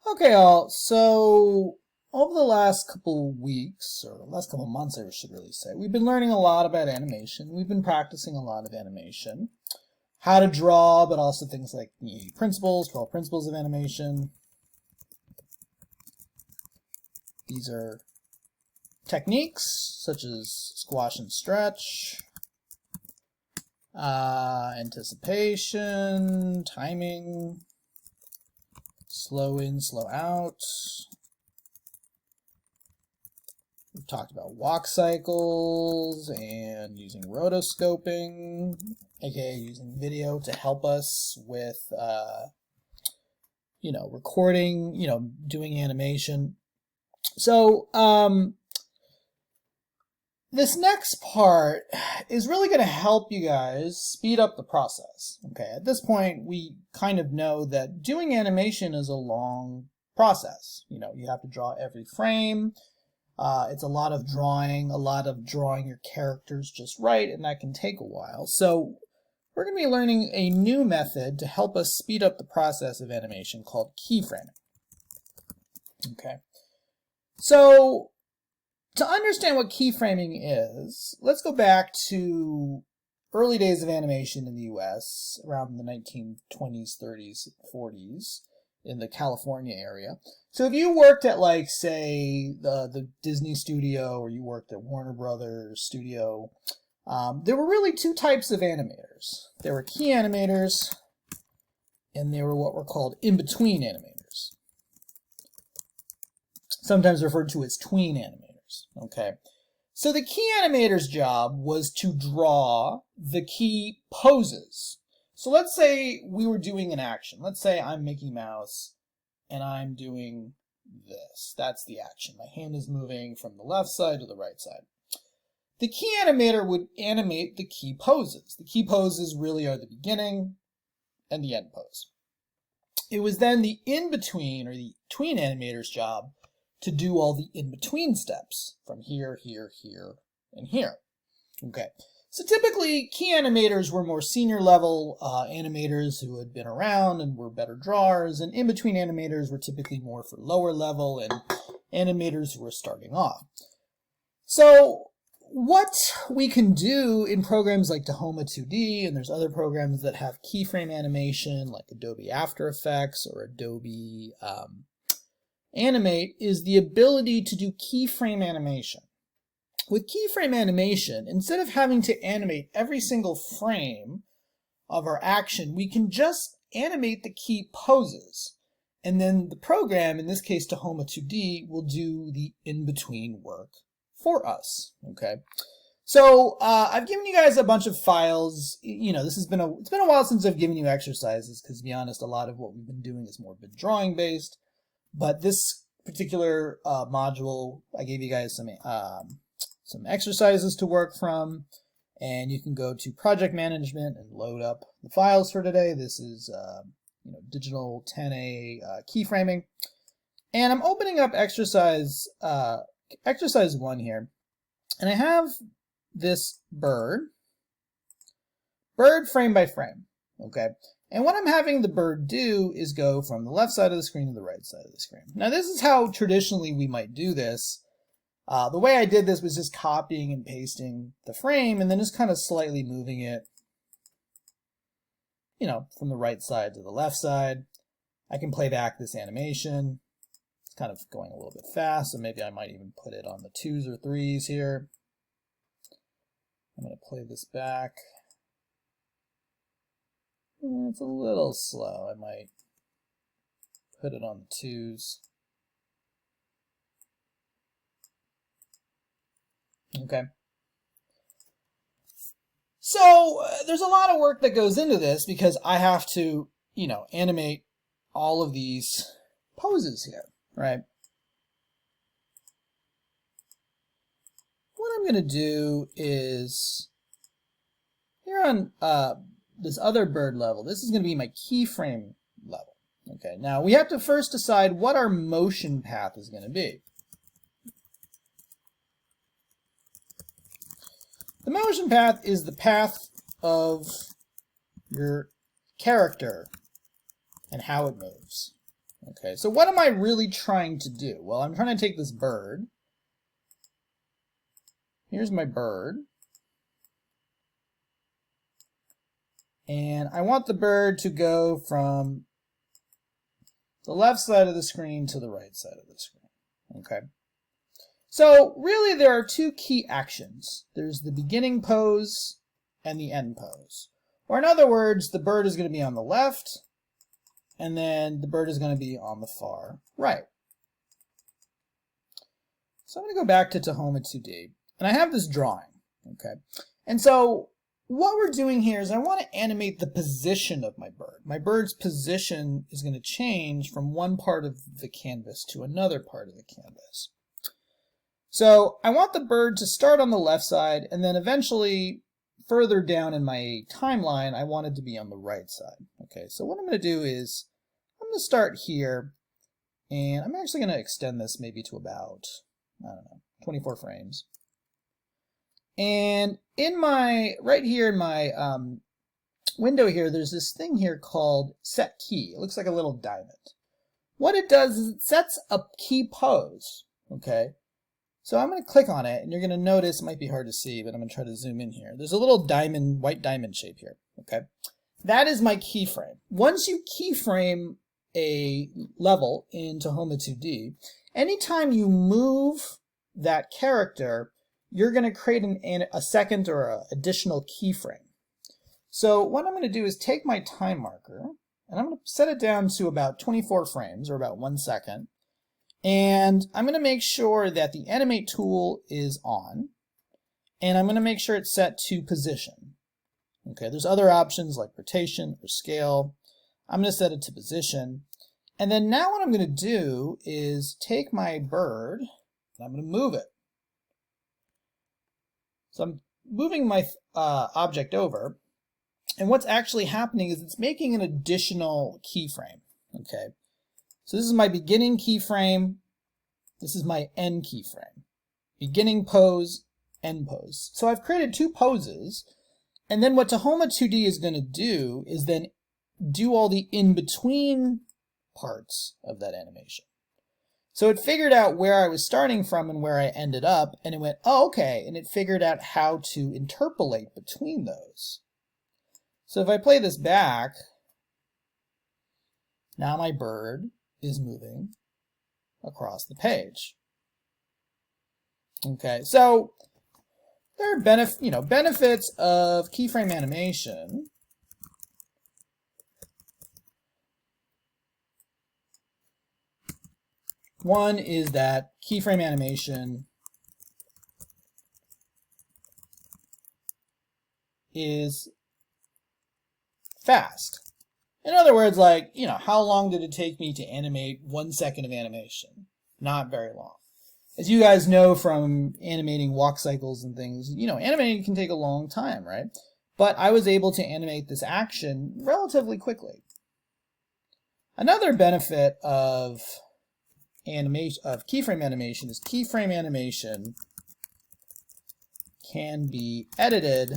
Okay, all. So over the last couple weeks, or last couple months, I should really say, we've been learning a lot about animation. We've been practicing a lot of animation, how to draw, but also things like the principles, 12 principles of animation. These are techniques such as squash and stretch, anticipation, timing, slow in, slow out. We've talked about walk cycles and using rotoscoping, aka using video to help us with, recording, doing animation. So, this next part is really going to help you guys speed up the process. Okay, at this point, we kind of know that doing animation is a long process. You have to draw every frame. It's a lot of drawing your characters just right, and that can take a while. So we're going to be learning a new method to help us speed up the process of animation called keyframing. Okay, so to understand what keyframing is, let's go back to early days of animation in the US, around the 1920s, 30s, 40s, in the California area. So if you worked at, like, say, the Disney studio, or you worked at Warner Brothers studio, there were really two types of animators. There were key animators, and there were what were called in-between animators, sometimes referred to as tween animators. Okay, so the key animator's job was to draw the key poses. So let's say we were doing an action. Let's say I'm Mickey Mouse and I'm doing this. That's the action. My hand is moving from the left side to the right side. The key animator would animate the key poses. The key poses really are the beginning and the end pose. It was then the in-between, or the tween animator's job, to do all the in-between steps from here, here, here, and here. Okay, so typically key animators were more senior level animators who had been around and were better drawers, and in-between animators were typically more for lower level and animators who were starting off. So what we can do in programs like Tahoma2D, and there's other programs that have keyframe animation like Adobe After Effects or Adobe Animate, is the ability to do keyframe animation. With keyframe animation, instead of having to animate every single frame of our action, we can just animate the key poses. And then the program, in this case Tahoma2D, will do the in-between work for us. Okay, so I've given you guys a bunch of files. It's been a while since I've given you exercises, because to be honest, a lot of what we've been doing is more been drawing based. But this particular module, I gave you guys some exercises to work from, and you can go to Project Management and load up the files for today. This is Digital 10A keyframing, and I'm opening up exercise 1 here, and I have this bird frame by frame. Okay. And what I'm having the bird do is go from the left side of the screen to the right side of the screen. Now, this is how traditionally we might do this. The way I did this was just copying and pasting the frame and then just kind of slightly moving it, from the right side to the left side. I can play back this animation. It's kind of going a little bit fast, so maybe I might even put it on the 2s or 3s here. I'm going to play this back. It's a little slow. I might put it on the 2s. Okay. So there's a lot of work that goes into this, because I have to, animate all of these poses here, right? What I'm going to do is, here on this other bird level, this is going to be my keyframe level. Okay, now we have to first decide what our motion path is going to be. The motion path is the path of your character and how it moves. Okay, so what am I really trying to do? Well, I'm trying to take this bird. Here's my bird. And I want the bird to go from the left side of the screen to the right side of the screen. Okay. So really there are two key actions. There's the beginning pose and the end pose. Or in other words, the bird is going to be on the left, and then the bird is going to be on the far right. So I'm going to go back to Tahoma2D, and I have this drawing, okay? And so what we're doing here is I want to animate the position of my bird. My bird's position is going to change from one part of the canvas to another part of the canvas. So I want the bird to start on the left side, and then eventually further down in my timeline, I want it to be on the right side. Okay, so what I'm going to do is I'm going to start here, and I'm actually going to extend this maybe to about, I don't know, 24 frames. And in my, right here in my window here, there's this thing here called set key. It looks like a little diamond. What it does is it sets a key pose, okay? So I'm going to click on it, and you're going to notice, it might be hard to see, but I'm going to try to zoom in here. There's a little diamond, white diamond shape here, okay? That is my keyframe. Once you keyframe a level in Tahoma2D, anytime you move that character, you're going to create a second or an additional keyframe. So what I'm going to do is take my time marker, and I'm going to set it down to about 24 frames, or about 1 second. And I'm going to make sure that the animate tool is on, and I'm going to make sure it's set to position. Okay, there's other options like rotation or scale. I'm going to set it to position. And then now what I'm going to do is take my bird, and I'm going to move it. So I'm moving my object over, and what's actually happening is it's making an additional keyframe. Okay. So this is my beginning keyframe. This is my end keyframe. Beginning pose, end pose. So I've created two poses, and then what Tahoma2D is going to do is then do all the in-between parts of that animation. So it figured out where I was starting from and where I ended up, and it went, oh, okay, and it figured out how to interpolate between those. So if I play this back, now my bird is moving across the page. Okay, so there are benefits of keyframe animation. One is that keyframe animation is fast. In other words, like, how long did it take me to animate 1 second of animation? Not very long. As you guys know from animating walk cycles and things, animating can take a long time, right? But I was able to animate this action relatively quickly. Another benefit of keyframe animation is keyframe animation can be edited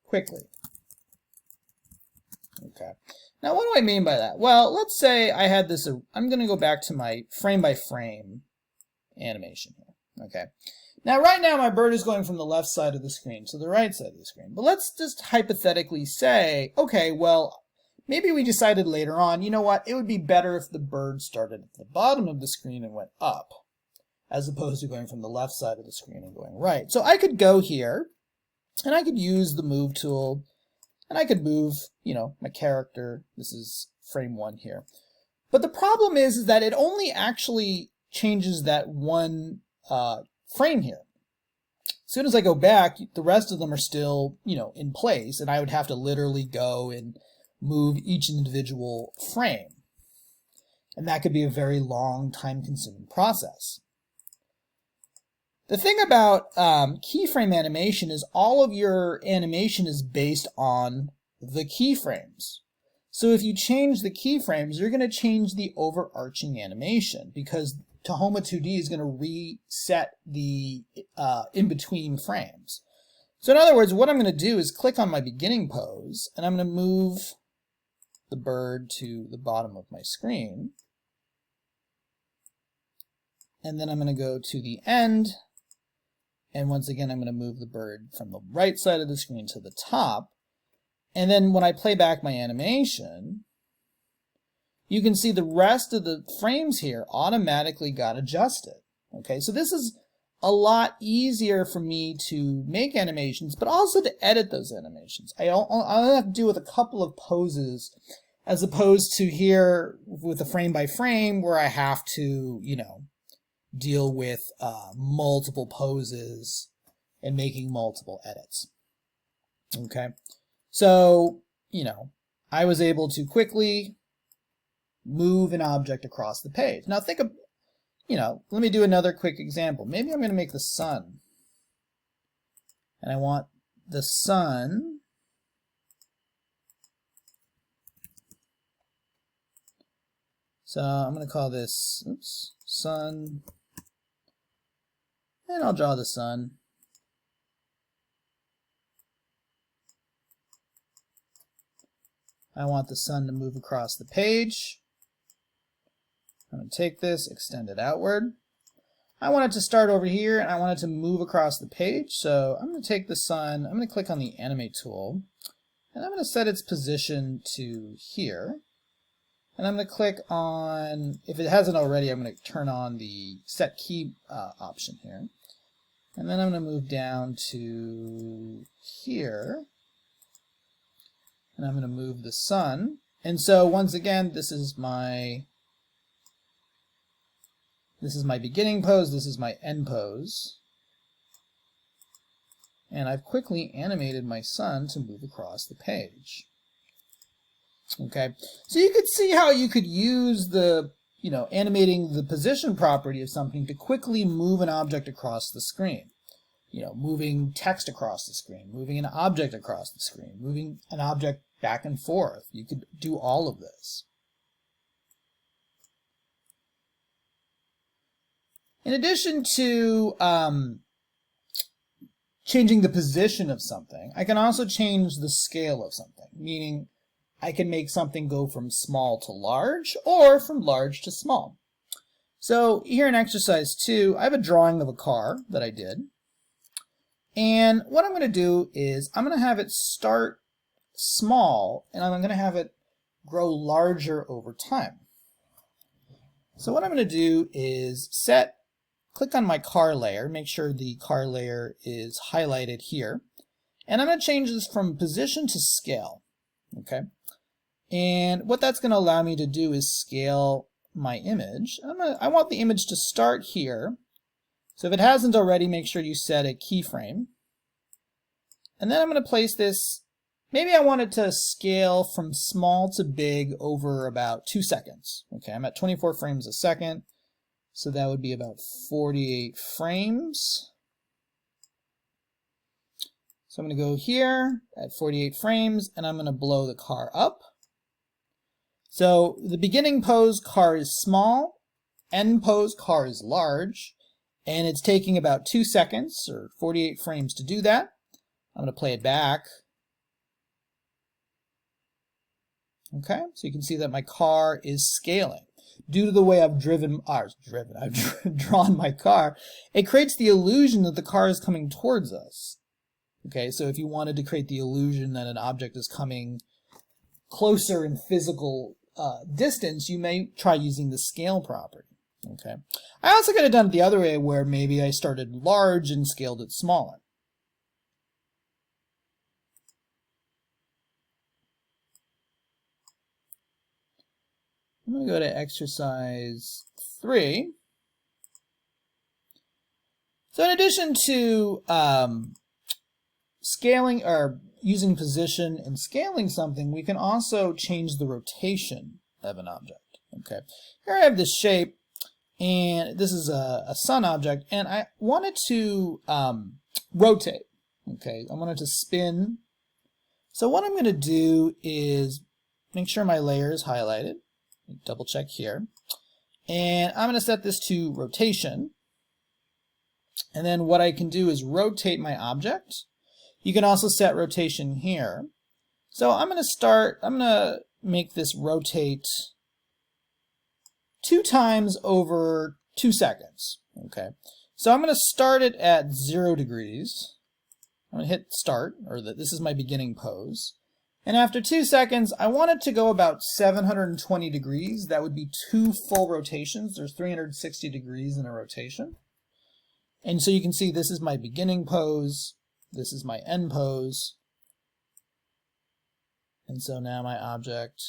quickly. Okay. Now, what do I mean by that? Well, let's say I had this, I'm going to go back to my frame-by-frame animation here. Okay. Now, right now, my bird is going from the left side of the screen to the right side of the screen. But let's just hypothetically say, okay, well, maybe we decided later on, you know what, it would be better if the bird started at the bottom of the screen and went up, as opposed to going from the left side of the screen and going right. So I could go here, and I could use the move tool, and I could move, my character. This is frame 1 here. But the problem is that it only actually changes that one frame here. As soon as I go back, the rest of them are still, in place, and I would have to literally go and move each individual frame. And that could be a very long, time-consuming process. The thing about keyframe animation is all of your animation is based on the keyframes. So if you change the keyframes, you're going to change the overarching animation because Tahoma2D is going to reset the in-between frames. So in other words, what I'm going to do is click on my beginning pose, and I'm going to move the bird to the bottom of my screen. And then I'm going to go to the end. And once again, I'm going to move the bird from the right side of the screen to the top. And then when I play back my animation, you can see the rest of the frames here automatically got adjusted. Okay, so this is a lot easier for me to make animations, but also to edit those animations. I only have to do with a couple of poses, as opposed to here with a frame by frame where I have to, you know, deal with multiple poses and making multiple edits. Okay, so, you know, I was able to quickly move an object across the page. Now think of, you know, let me do another quick example. Maybe I'm going to make the sun. And I want the sun so I'm going to call this, oops, sun. And I'll draw the sun. I want the sun to move across the page. I'm going to take this, extend it outward. I want it to start over here, and I want it to move across the page. So I'm going to take the sun, I'm going to click on the Animate tool, and I'm going to set its position to here. And I'm going to click on, if it hasn't already, I'm going to turn on the Set Key option here. And then I'm going to move down to here. And I'm going to move the sun. And so once again, this is my beginning pose, this is my end pose. And I've quickly animated my sun to move across the page. Okay, so you could see how you could use the, you know, animating the position property of something to quickly move an object across the screen. You know, moving text across the screen, moving an object across the screen, moving an object back and forth. You could do all of this. In addition to changing the position of something, I can also change the scale of something, meaning I can make something go from small to large or from large to small. So here in exercise 2, I have a drawing of a car that I did. And what I'm going to do is I'm going to have it start small and I'm going to have it grow larger over time. So what I'm going to do is click on my car layer, make sure the car layer is highlighted here. And I'm going to change this from position to scale. Okay. And what that's going to allow me to do is scale my image. I want the image to start here. So if it hasn't already, make sure you set a keyframe. And then I'm going to place this, maybe I want it to scale from small to big over about 2 seconds. Okay, I'm at 24 frames a second. So that would be about 48 frames. So I'm going to go here at 48 frames and I'm going to blow the car up. So the beginning pose, car is small, end pose, car is large, and it's taking about 2 seconds or 48 frames to do that. I'm going to play it back. Okay, so you can see that my car is scaling. Due to the way I've drawn my car, it creates the illusion that the car is coming towards us. Okay, so if you wanted to create the illusion that an object is coming closer in physical distance, you may try using the scale property. Okay, I also could have done it the other way, where maybe I started large and scaled it smaller. I'm going to go to exercise 3. So in addition to scaling or using position and scaling something, we can also change the rotation of an object. Okay, here I have this shape, and this is a sun object, and I wanted to rotate. Okay, I want it to spin. So what I'm going to do is make sure my layer is highlighted. Double check here, and I'm going to set this to rotation. And then what I can do is rotate my object. You can also set rotation here. So I'm going to make this rotate 2 times over 2 seconds. Okay, so I'm going to start it at 0 degrees. I'm going to hit start, or this is my beginning pose. And after 2 seconds, I want it to go about 720 degrees. That would be 2 full rotations. There's 360 degrees in a rotation. And so you can see this is my beginning pose. This is my end pose. And so now my object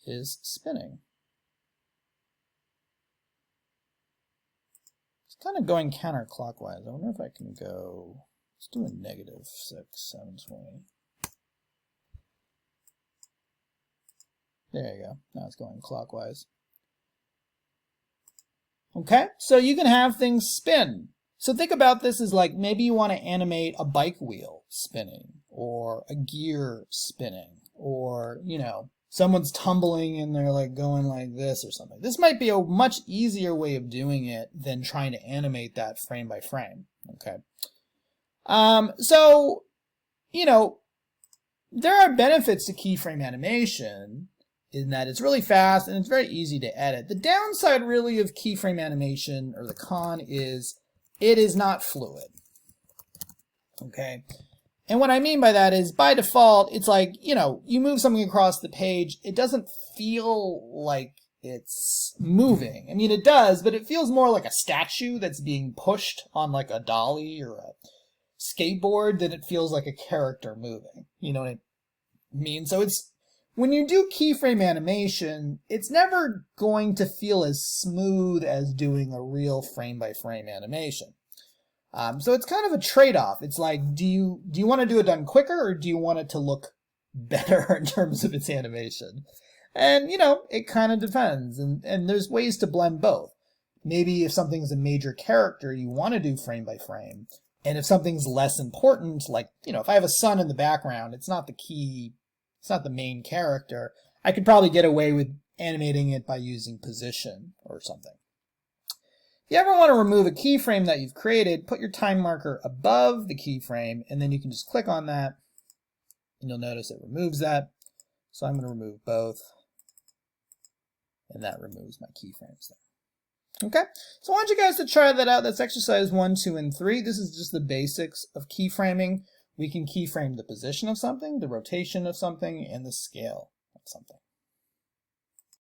is spinning. It's kind of going counterclockwise. I wonder if I can go, let's do a negative 6, 720. There you go. Now it's going clockwise. Okay, so you can have things spin. So think about this as like maybe you want to animate a bike wheel spinning, or a gear spinning, or, you know, someone's tumbling and they're like going like this or something. This might be a much easier way of doing it than trying to animate that frame by frame. Okay. So, you know, there are benefits to keyframe animation in that it's really fast and it's very easy to edit. The downside really of keyframe animation, or the con, is it is not fluid. Okay. And what I mean by that is, by default, it's like, you know, you move something across the page, it doesn't feel like it's moving. I mean, it does, but it feels more like a statue that's being pushed on like a dolly or a skateboard than it feels like a character moving. You know what I mean? So it's, when you do keyframe animation, it's never going to feel as smooth as doing a real frame-by-frame animation. So it's kind of a trade-off. It's like, do you want to do it done quicker, or do you want it to look better in terms of its animation? And, you know, it kind of depends. And there's ways to blend both. Maybe if something's a major character, you want to do frame by frame. And if something's less important, like, you know, if I have a sun in the background, it's not the main character, I could probably get away with animating it by using position or something. If you ever want to remove a keyframe that you've created, put your time marker above the keyframe, and then you can just click on that, and you'll notice it removes that. So I'm going to remove both, and that removes my keyframes there. Okay, so I want you guys to try that out. That's exercise 1, 2, and 3. This is just the basics of keyframing. We can keyframe the position of something, the rotation of something, and the scale of something.